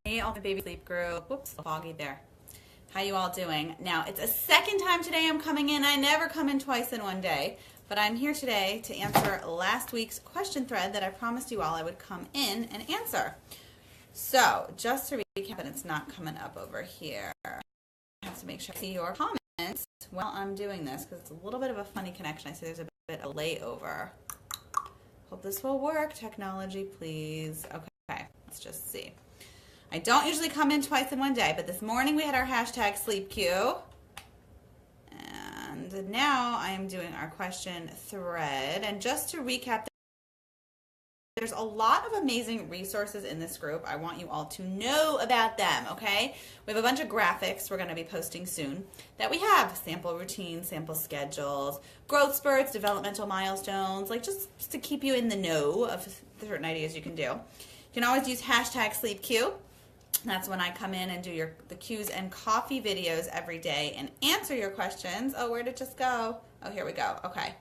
Hey, all the baby sleep group. Whoops, foggy there. How you all doing? Now, it's a second time today I'm coming in. I never come in twice in one day, but I'm here today to answer last week's question thread that I promised you all I would come in and answer. So, just to recap, and it's not coming up over here, I have to make sure I see your comments while I'm doing this because it's a little bit of a funny connection. I see there's a bit of layover. Hope this will work. Technology, please. Okay, let's just see. I don't usually come in twice in one day, but this morning we had our hashtag sleep queue. And now I am doing our question thread. And just to recap, there's a lot of amazing resources in this group. I want you all to know about them, okay? We have a bunch of graphics we're going to be posting soon that we have. Sample routines, sample schedules, growth spurts, developmental milestones, like just to keep you in the know of certain ideas you can do. You can always use hashtag sleep queue. That's when I come in and do the cues and coffee videos every day and answer your questions. Oh, where'd it just go? Oh, here we go. Okay.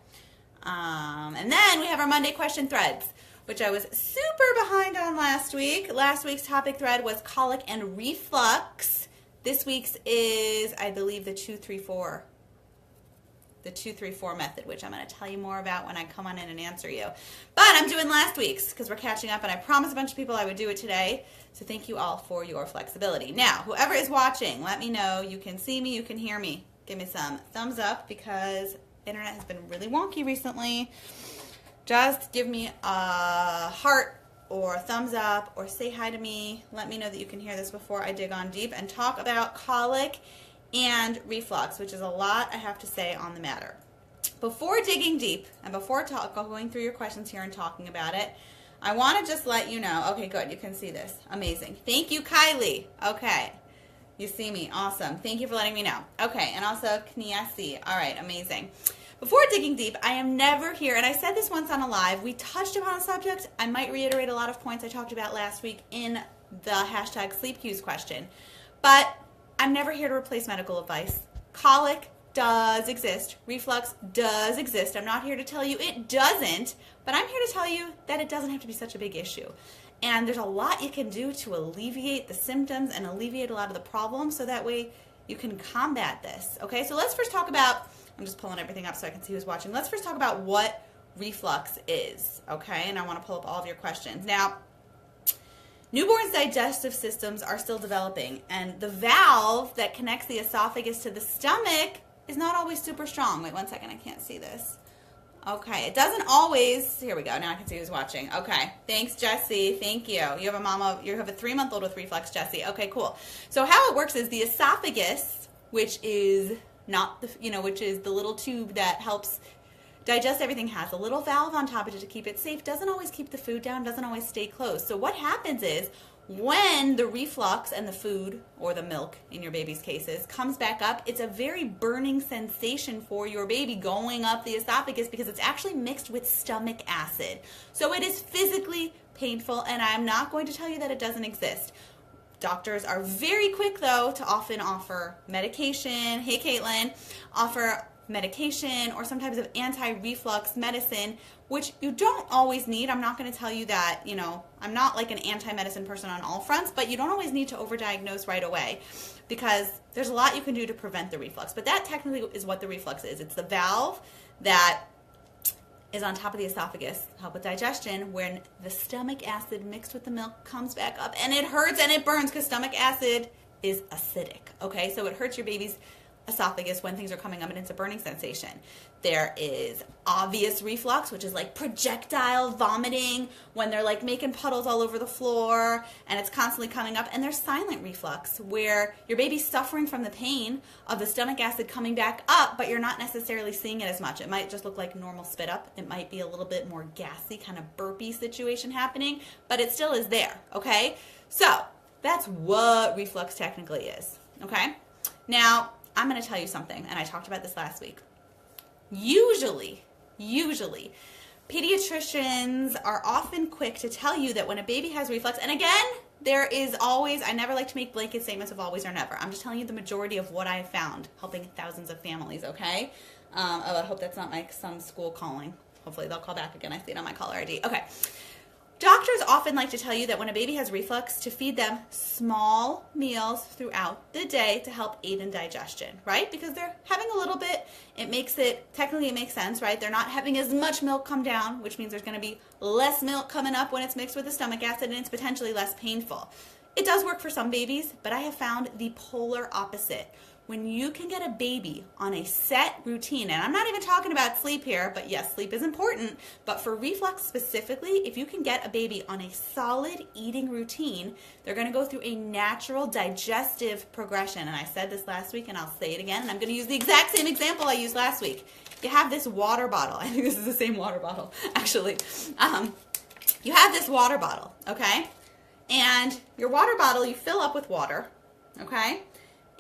And then we have our Monday question threads, which I was super behind on last week. Last week's topic thread was colic and reflux. This week's is, I believe, the 2-3-4. The 2-3-4 method, which I'm going to tell you more about when I come on in and answer you. But I'm doing last week's because we're catching up, and I promised a bunch of people I would do it today. So thank you all for your flexibility. Now, whoever is watching, let me know. You can see me, you can hear me. Give me some thumbs up because internet has been really wonky recently. Just give me a heart or a thumbs up or say hi to me. Let me know that you can hear this before I dig on deep and talk about colic and reflux, which is a lot I have to say on the matter. Before digging deep and before going through your questions here and talking about it, I want to just let you know. Okay, good. You can see this. Amazing. Thank you, Kylie. Okay. You see me. Awesome. Thank you for letting me know. Okay, and also Kniesi. All right, amazing. Before digging deep, I am never here, and I said this once on a live. We touched upon a subject. I might reiterate a lot of points I talked about last week in the hashtag sleep cues question, but I'm never here to replace medical advice. Colic does exist. Reflux does exist. I'm not here to tell you it doesn't, but I'm here to tell you that it doesn't have to be such a big issue. And there's a lot you can do to alleviate the symptoms and alleviate a lot of the problems so that way you can combat this. Okay, so let's first talk about, I'm just pulling everything up so I can see who's watching. Let's first talk about what reflux is, okay? And I want to pull up all of your questions. Now, newborns' digestive systems are still developing, and the valve that connects the esophagus to the stomach is not always super strong. Wait one second, I can't see this. Okay, it doesn't always, here we go, now I can see who's watching. Okay, thanks, Jessie, thank you. You have a 3-month-old with reflux, Jessie. Okay, cool. So how it works is the esophagus, which is which is the little tube that helps digest everything, has a little valve on top of it to keep it safe, doesn't always keep the food down, doesn't always stay closed. So what happens is when the reflux and the food, or the milk in your baby's cases, comes back up, it's a very burning sensation for your baby going up the esophagus because it's actually mixed with stomach acid. So it is physically painful, and I'm not going to tell you that it doesn't exist. Doctors are very quick, though, to often offer medication. Hey, Caitlin. Offer medication or some types of anti-reflux medicine, which you don't always need. I'm not going to tell you that, I'm not like an anti-medicine person on all fronts, but you don't always need to overdiagnose right away because there's a lot you can do to prevent the reflux. But that technically is what the reflux is. It's the valve that is on top of the esophagus to help with digestion when the stomach acid mixed with the milk comes back up, and it hurts and it burns because stomach acid is acidic, okay? So it hurts your baby's esophagus when things are coming up and it's a burning sensation. There is obvious reflux, which is like projectile vomiting when they're like making puddles all over the floor and it's constantly coming up. And there's silent reflux where your baby's suffering from the pain of the stomach acid coming back up, but you're not necessarily seeing it as much. It might just look like normal spit up. It might be a little bit more gassy, kind of burpy situation happening, but it still is there, okay? So that's what reflux technically is, okay? Now, I'm going to tell you something, and I talked about this last week. Usually, pediatricians are often quick to tell you that when a baby has reflux, and again, there is always, I never like to make blanket statements of always or never. I'm just telling you the majority of what I found, helping thousands of families, okay? I hope that's not my son's school calling. Hopefully they'll call back again. I see it on my caller ID. Okay. Doctors often like to tell you that when a baby has reflux, to feed them small meals throughout the day to help aid in digestion, right? Because they're having a little bit, technically it makes sense, right? They're not having as much milk come down, which means there's going to be less milk coming up when it's mixed with the stomach acid, and it's potentially less painful. It does work for some babies, but I have found the polar opposite. When you can get a baby on a set routine, and I'm not even talking about sleep here, but yes, sleep is important, but for reflux specifically, if you can get a baby on a solid eating routine, they're going to go through a natural digestive progression. And I said this last week, and I'll say it again, and I'm going to use the exact same example I used last week. You have this water bottle. I think this is the same water bottle, actually. You have this water bottle, okay? And your water bottle, you fill up with water, okay?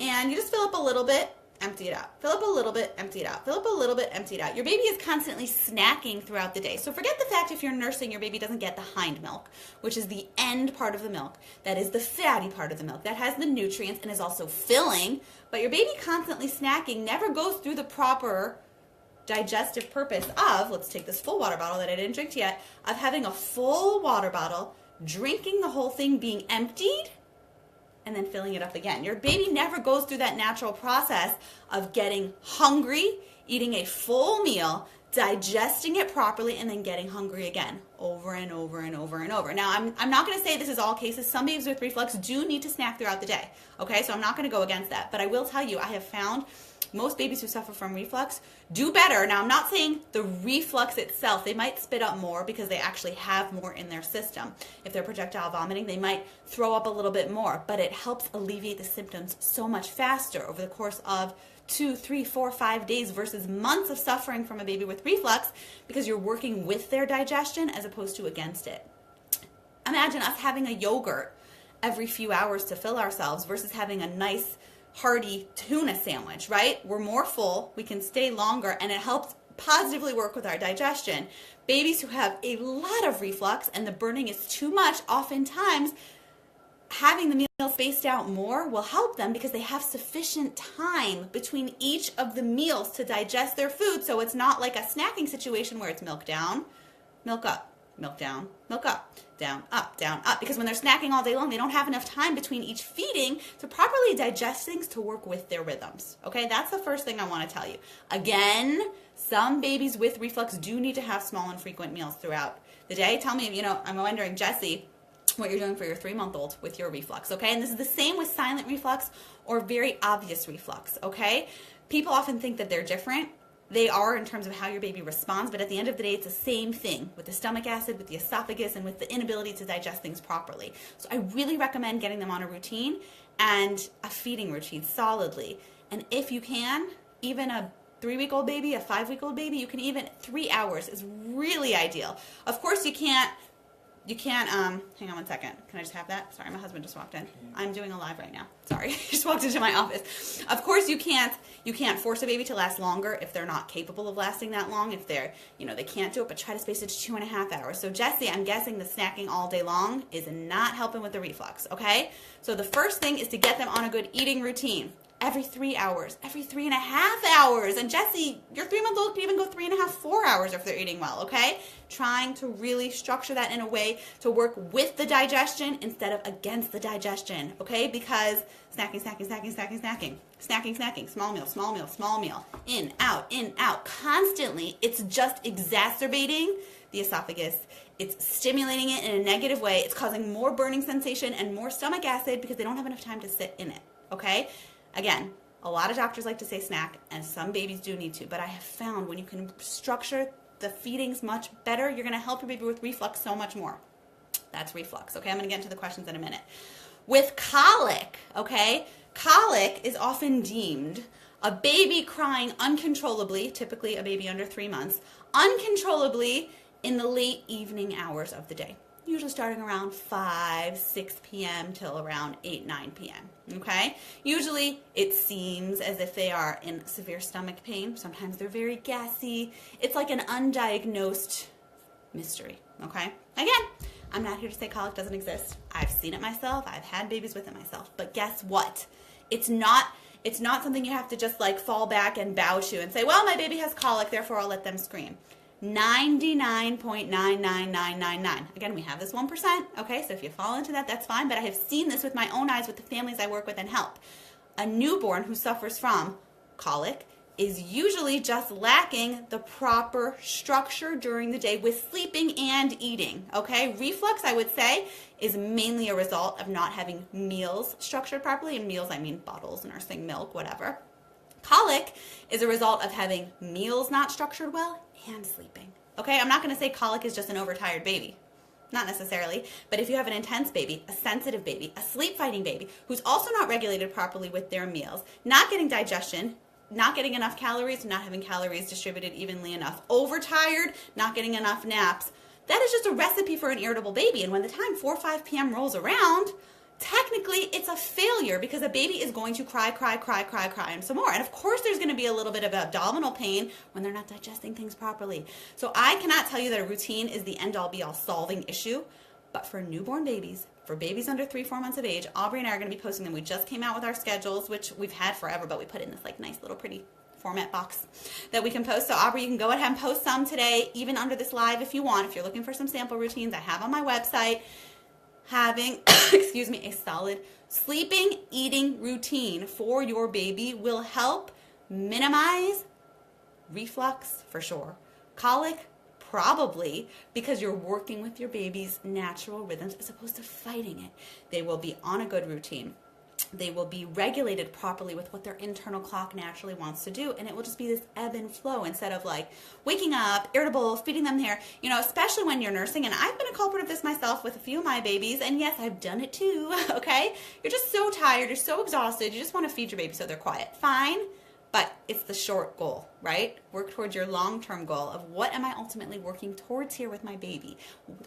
And you just fill up a little bit, empty it out. Fill up a little bit, empty it out. Fill up a little bit, empty it out. Your baby is constantly snacking throughout the day. So forget the fact if you're nursing, your baby doesn't get the hind milk, which is the end part of the milk. That is the fatty part of the milk. That has the nutrients and is also filling. But your baby constantly snacking never goes through the proper digestive purpose of, let's take this full water bottle that I didn't drink yet, of having a full water bottle, drinking the whole thing, being emptied, and then filling it up again. Your baby never goes through that natural process of getting hungry, eating a full meal, digesting it properly, and then getting hungry again over and over and over and over. Now, I'm not going to say this is all cases. Some babies with reflux do need to snack throughout the day, okay? So I'm not going to go against that. But I will tell you, I have found most babies who suffer from reflux do better. Now, I'm not saying the reflux itself, they might spit up more because they actually have more in their system. If they're projectile vomiting, they might throw up a little bit more, but it helps alleviate the symptoms so much faster over the course of 2, 3, 4, 5 days versus months of suffering from a baby with reflux because you're working with their digestion as opposed to against it. Imagine us having a yogurt every few hours to fill ourselves versus having a nice hearty tuna sandwich, right? We're more full, we can stay longer, and it helps positively work with our digestion. Babies who have a lot of reflux and the burning is too much, oftentimes having the meal spaced out more will help them because they have sufficient time between each of the meals to digest their food, so it's not like a snacking situation where it's milk down, milk up, milk down, milk up, down, up. Because when they're snacking all day long, they don't have enough time between each feeding to properly digest things to work with their rhythms. Okay, that's the first thing I want to tell you. Again, some babies with reflux do need to have small and frequent meals throughout the day. Tell me, I'm wondering, Jessie, what you're doing for your 3-month-old with your reflux, okay? And this is the same with silent reflux or very obvious reflux, okay? People often think that they're different. They are in terms of how your baby responds, but at the end of the day, it's the same thing with the stomach acid, with the esophagus, and with the inability to digest things properly. So I really recommend getting them on a routine and a feeding routine solidly. And if you can, even a 3-week-old baby, a 5-week-old baby, you can even 3 hours is really ideal. Of course, you can't, hang on one second. Can I just have that? Sorry, my husband just walked in. I'm doing a live right now. Sorry, he just walked into my office. Of course, you can't force a baby to last longer if they're not capable of lasting that long. If they're, they can't do it, but try to space it to 2.5 hours. So Jessie, I'm guessing the snacking all day long is not helping with the reflux, okay? So the first thing is to get them on a good eating routine. Every 3 hours, every 3.5 hours. And Jessie, your 3-month-old can even go 3.5, 4 hours if they're eating well, okay? Trying to really structure that in a way to work with the digestion instead of against the digestion, okay? Because snacking, small meal, in, out, constantly, it's just exacerbating the esophagus. It's stimulating it in a negative way. It's causing more burning sensation and more stomach acid because they don't have enough time to sit in it, okay? Again, a lot of doctors like to say snack, and some babies do need to, but I have found when you can structure the feedings much better, you're going to help your baby with reflux so much more. That's reflux, okay? I'm going to get into the questions in a minute. With colic, okay, colic is often deemed a baby crying uncontrollably, typically a baby under 3 months, uncontrollably in the late evening hours of the day. Usually starting around 5, 6 p.m. till around 8, 9 p.m., okay? Usually it seems as if they are in severe stomach pain. Sometimes they're very gassy. It's like an undiagnosed mystery, okay? Again, I'm not here to say colic doesn't exist. I've seen it myself. I've had babies with it myself. But guess what? It's not something you have to just like fall back and bow to and say, well, my baby has colic, therefore I'll let them scream. 99.99999. Again, we have this 1%, okay? So if you fall into that, that's fine, but I have seen this with my own eyes with the families I work with and help. A newborn who suffers from colic is usually just lacking the proper structure during the day with sleeping and eating, okay? Reflux, I would say, is mainly a result of not having meals structured properly. And meals, I mean bottles, nursing, milk, whatever. Colic is a result of having meals not structured well and sleeping. Okay, I'm not going to say colic is just an overtired baby. Not necessarily, but if you have an intense baby, a sensitive baby, a sleep-fighting baby, who's also not regulated properly with their meals, not getting digestion, not getting enough calories, not having calories distributed evenly enough, overtired, not getting enough naps, that is just a recipe for an irritable baby. And when the time 4 or 5 p.m. rolls around, technically it's a failure because a baby is going to cry, and some more. And of course there's going to be a little bit of abdominal pain when they're not digesting things properly. So I cannot tell you that a routine is the end-all be-all solving issue, but for newborn babies, for babies under 3-4 months of age, Aubrey and I are going to be posting them. We just came out with our schedules, which we've had forever, but we put in this like nice little pretty format box that we can post. So Aubrey, you can go ahead and post some today, even under this live if you want. If you're looking for some sample routines, I have on my website. Having, excuse me, a solid sleeping, eating routine for your baby will help minimize reflux for sure. Colic, probably, because you're working with your baby's natural rhythms as opposed to fighting it. They will be on a good routine. They will be regulated properly with what their internal clock naturally wants to do, and it will just be this ebb and flow instead of like waking up, irritable, feeding them there, you know, especially when you're nursing. And I've been a culprit of this myself with a few of my babies, and yes, I've done it too, okay? You're just so tired, you're so exhausted, you just want to feed your baby so they're quiet. Fine, but it's the short goal, right? Work towards your long-term goal of what am I ultimately working towards here with my baby?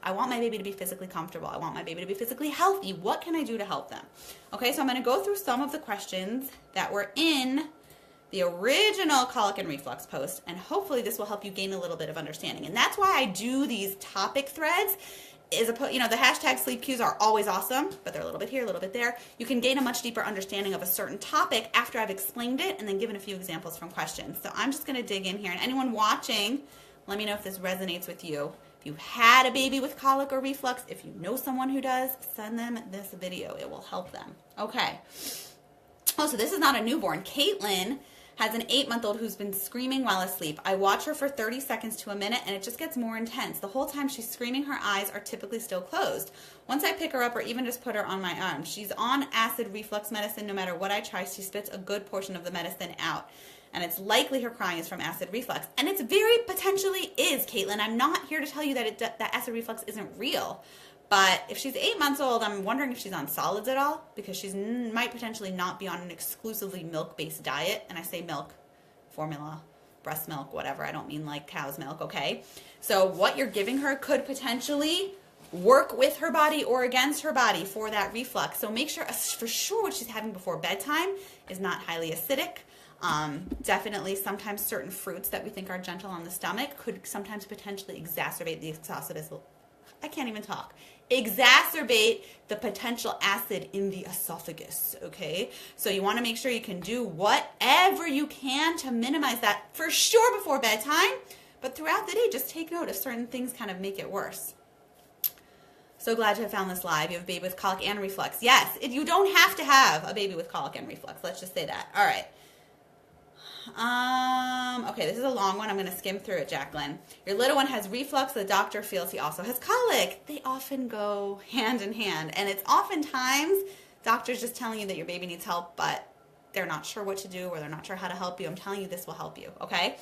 I want my baby to be physically comfortable. I want my baby to be physically healthy. What can I do to help them? Okay, so I'm going to go through some of the questions that were in the original colic and reflux post, and hopefully this will help you gain a little bit of understanding. And that's why I do these topic threads. You know, the hashtag sleep cues are always awesome, but they're a little bit here, a little bit there. You can gain a much deeper understanding of a certain topic after I've explained it and then given a few examples from questions. So I'm just going to dig in here. And anyone watching, let me know if this resonates with you. If you had a baby with colic or reflux, if you know someone who does, send them this video. It will help them. Okay. Oh, so this is not a newborn. Caitlin has an 8-month-old who's been screaming while asleep. I watch her for 30 seconds to a minute and it just gets more intense. The whole time she's screaming, her eyes are typically still closed. Once I pick her up or even just put her on my arm, she's on acid reflux medicine. No matter what I try, she spits a good portion of the medicine out. And it's likely her crying is from acid reflux. And it's very potentially is, Caitlin. I'm not here to tell you that that acid reflux isn't real. But if she's 8 months old, I'm wondering if she's on solids at all, because she might potentially not be on an exclusively milk-based diet. And I say milk, formula, breast milk, whatever. I don't mean like cow's milk, okay? So what you're giving her could potentially work with her body or against her body for that reflux. So make sure for sure what she's having before bedtime is not highly acidic. Definitely sometimes certain fruits that we think are gentle on the stomach could sometimes potentially exacerbate the exacerbate the potential acid in the esophagus, okay? So you want to make sure you can do whatever you can to minimize that for sure before bedtime, but throughout the day, just take note if certain things kind of make it worse. So glad to have found this live. You have a baby with colic and reflux. Yes, you don't have to have a baby with colic and reflux. Let's just say that. All right. Okay, this is a long one. I'm going to skim through it, Jacqueline. Your little one has reflux. The doctor feels he also has colic. They often go hand in hand. And it's oftentimes doctors just telling you that your baby needs help, but they're not sure what to do or they're not sure how to help you. I'm telling you this will help you, okay?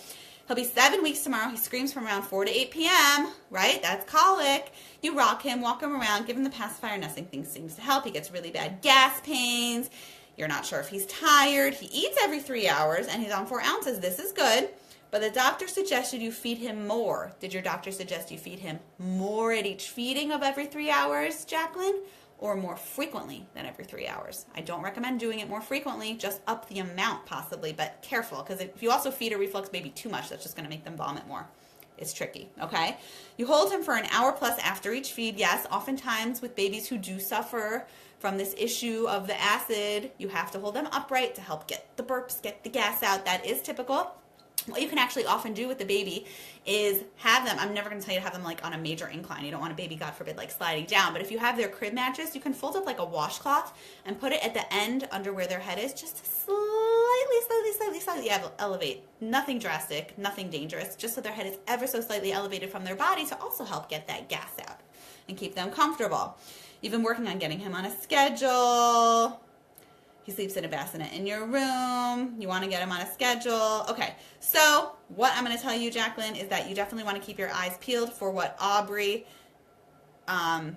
He'll be 7 weeks tomorrow. He screams from around 4 to 8 p.m., right? That's colic. You rock him, walk him around, give him the pacifier. Nothing seems to help. He gets really bad gas pains. You're not sure if he's tired. He eats every 3 hours, and he's on 4 ounces. This is good, but the doctor suggested you feed him more. Did your doctor suggest you feed him more at each feeding of every 3 hours, Jacqueline, or more frequently than every 3 hours? I don't recommend doing it more frequently. Just up the amount possibly, but careful, because if you also feed a reflux baby too much, that's just going to make them vomit more. It's tricky, okay? You hold him for an hour plus after each feed. Yes, oftentimes with babies who do suffer from this issue of the acid, you have to hold them upright to help get the burps, get the gas out. That is typical. What you can actually often do with the baby is have them, I'm never going to tell you to have them like on a major incline. You don't want a baby, God forbid, like sliding down. But if you have their crib mattress, you can fold up like a washcloth and put it at the end under where their head is, just to slightly elevate. Nothing drastic, nothing dangerous, just so their head is ever so slightly elevated from their body to also help get that gas out and keep them comfortable. You've been working on getting him on a schedule. He sleeps in a bassinet in your room. You want to get him on a schedule. Okay, so what I'm going to tell you, Jacqueline, is that you definitely want to keep your eyes peeled for what Aubrey, sorry,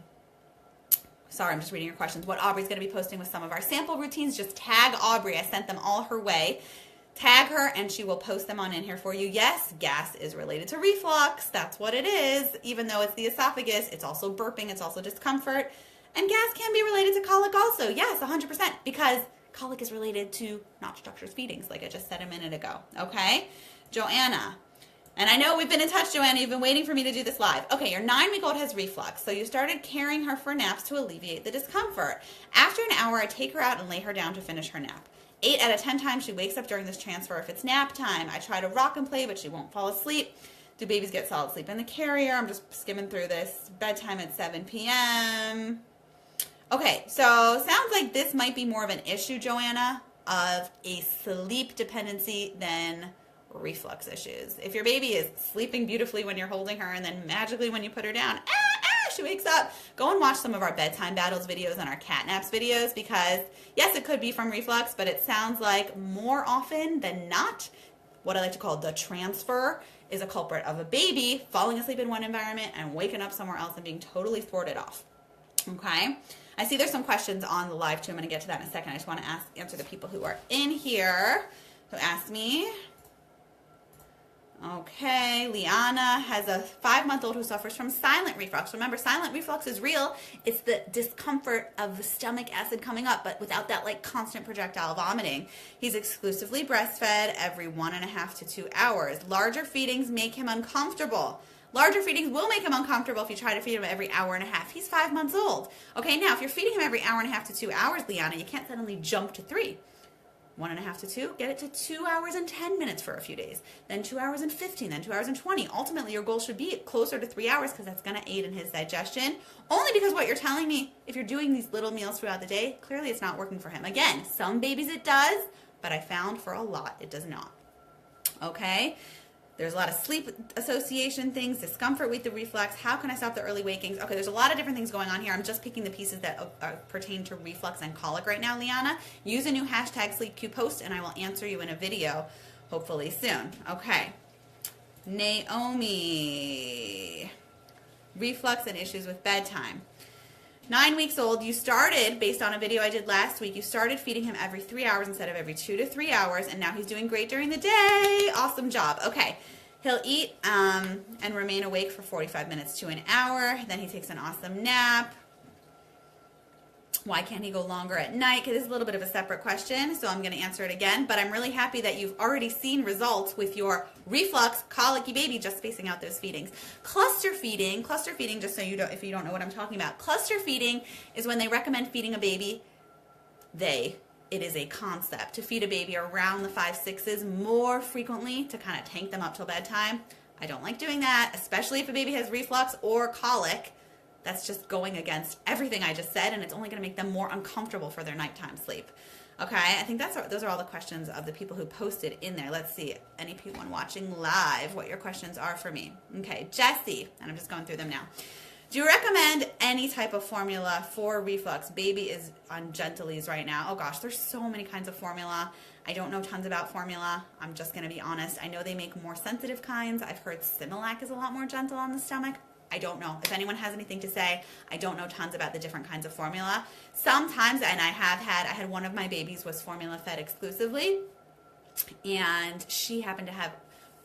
I'm just reading your questions, what Aubrey's going to be posting with some of our sample routines. Just tag Aubrey. I sent them all her way. Tag her and she will post them on in here for you. Yes, gas is related to reflux. That's what it is. Even though it's the esophagus, it's also burping, it's also discomfort. And gas can be related to colic also. Yes, 100%, because colic is related to notch structures feedings, like I just said a minute ago. Okay? Joanna. And I know we've been in touch, Joanna. You've been waiting for me to do this live. Okay, your 9-week-old has reflux, so you started carrying her for naps to alleviate the discomfort. After an hour, I take her out and lay her down to finish her nap. 8 out of 10 times she wakes up during this transfer if it's nap time. I try to rock and play, but she won't fall asleep. Do babies get solid sleep in the carrier? I'm just skimming through this. Bedtime at 7 p.m. Okay, so sounds like this might be more of an issue, Joanna, of a sleep dependency than reflux issues. If your baby is sleeping beautifully when you're holding her and then magically when you put her down, she wakes up, go and watch some of our bedtime battles videos and our cat naps videos, because yes, it could be from reflux, but it sounds like more often than not, what I like to call the transfer is a culprit of a baby falling asleep in one environment and waking up somewhere else and being totally thwarted off. Okay? I see there's some questions on the live too. I'm going to get to that in a second. I just want to answer the people who are in here who asked me. Okay, Liana has a 5-month-old who suffers from silent reflux. Remember, silent reflux is real. It's the discomfort of the stomach acid coming up, but without that like constant projectile vomiting. He's exclusively breastfed every 1.5 to 2 hours. Larger feedings make him uncomfortable. Larger feedings will make him uncomfortable if you try to feed him every 1.5 hours. He's 5 months old. Okay, now if you're feeding him every 1.5 to 2 hours, Liana, you can't suddenly jump to 3. 1.5 to 2, get it to 2 hours and 10 minutes for a few days, then 2 hours and 15, then 2 hours and 20. Ultimately, your goal should be closer to 3 hours, because that's going to aid in his digestion. Only because what you're telling me, if you're doing these little meals throughout the day, clearly it's not working for him. Again, some babies it does, but I found for a lot it does not. Okay? There's a lot of sleep association things, discomfort with the reflux. How can I stop the early wakings? Okay, there's a lot of different things going on here. I'm just picking the pieces that pertain to reflux and colic right now, Liana. Use a new hashtag SleepQ post, and I will answer you in a video, hopefully soon. Okay. Naomi. Reflux and issues with bedtime. 9 weeks old, you started, based on a video I did last week, you started feeding him every 3 hours instead of every 2 to 3 hours, and now he's doing great during the day. Awesome job. Okay, he'll eat and remain awake for 45 minutes to an hour. Then he takes an awesome nap. Why can't he go longer at night? Because it's a little bit of a separate question, so I'm going to answer it again. But I'm really happy that you've already seen results with your reflux, colicky baby, just spacing out those feedings. Cluster feeding, just so you don't, if you don't know what I'm talking about, cluster feeding is when they recommend feeding a baby, it is a concept to feed a baby around the 5-6s more frequently to kind of tank them up till bedtime. I don't like doing that, especially if a baby has reflux or colic. That's just going against everything I just said, and it's only going to make them more uncomfortable for their nighttime sleep. Okay, I think those are all the questions of the people who posted in there. Let's see, anyone watching live, what your questions are for me. Okay, Jessie, and I'm just going through them now. Do you recommend any type of formula for reflux? Baby is on Gentlease right now. Oh gosh, there's so many kinds of formula. I don't know tons about formula. I'm just going to be honest. I know they make more sensitive kinds. I've heard Similac is a lot more gentle on the stomach. I don't know. If anyone has anything to say, I don't know tons about the different kinds of formula. Sometimes, and I had one of my babies was formula fed exclusively, and she happened to have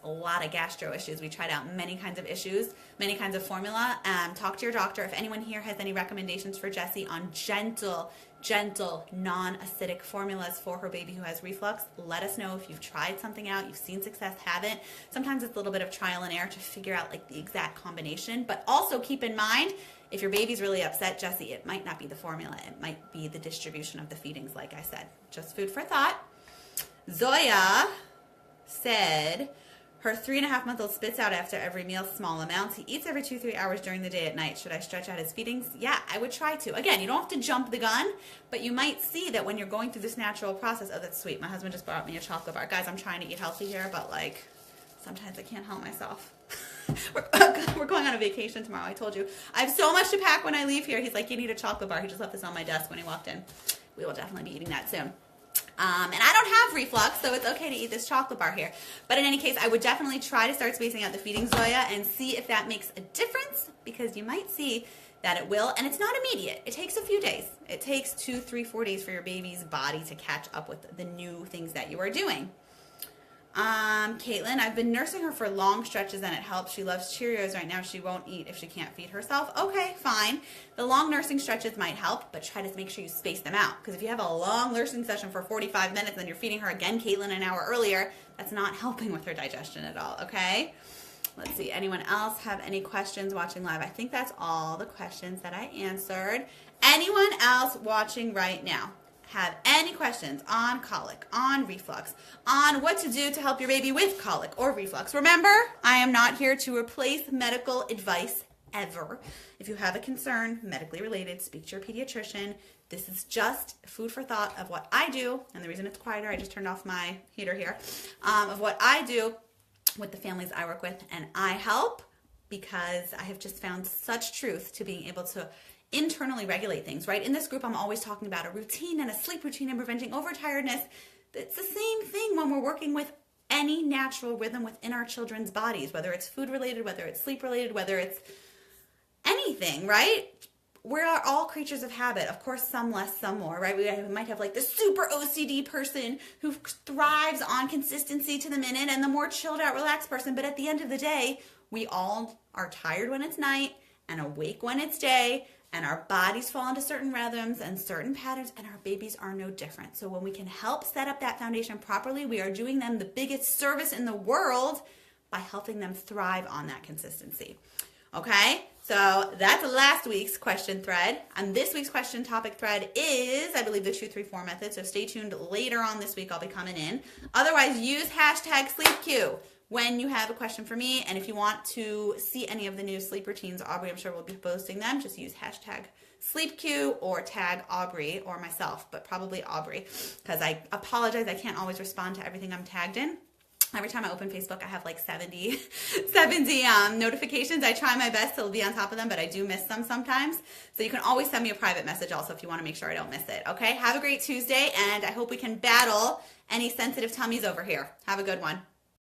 a lot of gastro issues. We tried out many kinds of issues, many kinds of formula. Talk to your doctor. If anyone here has any recommendations for Jessie on gentle, non-acidic formulas for her baby who has reflux, let us know. If you've tried something out, you've seen success, haven't. Sometimes it's a little bit of trial and error to figure out like the exact combination. But also keep in mind, if your baby's really upset, Jessie, it might not be the formula. It might be the distribution of the feedings, like I said. Just food for thought. Zoya said, Her 3.5-month-old spits out after every meal small amounts. He eats every 2-3 hours during the day at night. Should I stretch out his feedings? Yeah, I would try to. Again, you don't have to jump the gun, but you might see that when you're going through this natural process. Oh, that's sweet. My husband just brought me a chocolate bar. Guys, I'm trying to eat healthy here, but like sometimes I can't help myself. We're going on a vacation tomorrow. I told you. I have so much to pack when I leave here. He's like, you need a chocolate bar. He just left this on my desk when he walked in. We will definitely be eating that soon. And I don't have reflux, so it's okay to eat this chocolate bar here. But in any case, I would definitely try to start spacing out the feeding, Zoya, and see if that makes a difference, because you might see that it will. And it's not immediate. It takes a few days. It takes 2, 3, 4 days for your baby's body to catch up with the new things that you are doing. Caitlin, I've been nursing her for long stretches and it helps. She loves Cheerios right now. She won't eat if she can't feed herself. Okay, fine. The long nursing stretches might help, but try to make sure you space them out. Because if you have a long nursing session for 45 minutes and then you're feeding her again, Caitlin, an hour earlier, that's not helping with her digestion at all, okay? Let's see, anyone else have any questions watching live? I think that's all the questions that I answered. Anyone else watching right now have any questions on colic, on reflux, on what to do to help your baby with colic or reflux? Remember, I am not here to replace medical advice ever. If you have a concern, medically related, speak to your pediatrician. This is just food for thought of what I do, and the reason it's quieter, I just turned off my heater here, of what I do with the families I work with, and I help because I have just found such truth to being able to internally regulate things, right? In this group, I'm always talking about a routine and a sleep routine and preventing overtiredness. It's the same thing when we're working with any natural rhythm within our children's bodies, whether it's food related, whether it's sleep related, whether it's anything, right? We are all creatures of habit. Of course, some less, some more, right? We might have like the super OCD person who thrives on consistency to the minute and the more chilled out, relaxed person. But at the end of the day, we all are tired when it's night and awake when it's day. And our bodies fall into certain rhythms and certain patterns, and our babies are no different. So when we can help set up that foundation properly, we are doing them the biggest service in the world by helping them thrive on that consistency. Okay? So that's last week's question thread. And this week's question topic thread is, I believe, the 2, 3, 4 method. So stay tuned. Later on this week, I'll be coming in. Otherwise, use hashtag SleepQ when you have a question for me. And if you want to see any of the new sleep routines, Aubrey, I'm sure will be posting them. Just use hashtag SleepQ or tag Aubrey or myself, but probably Aubrey, because I apologize. I can't always respond to everything I'm tagged in. Every time I open Facebook, I have like 70 notifications. I try my best to be on top of them, but I do miss them sometimes. So you can always send me a private message also if you want to make sure I don't miss it. Okay, have a great Tuesday, and I hope we can battle any sensitive tummies over here. Have a good one.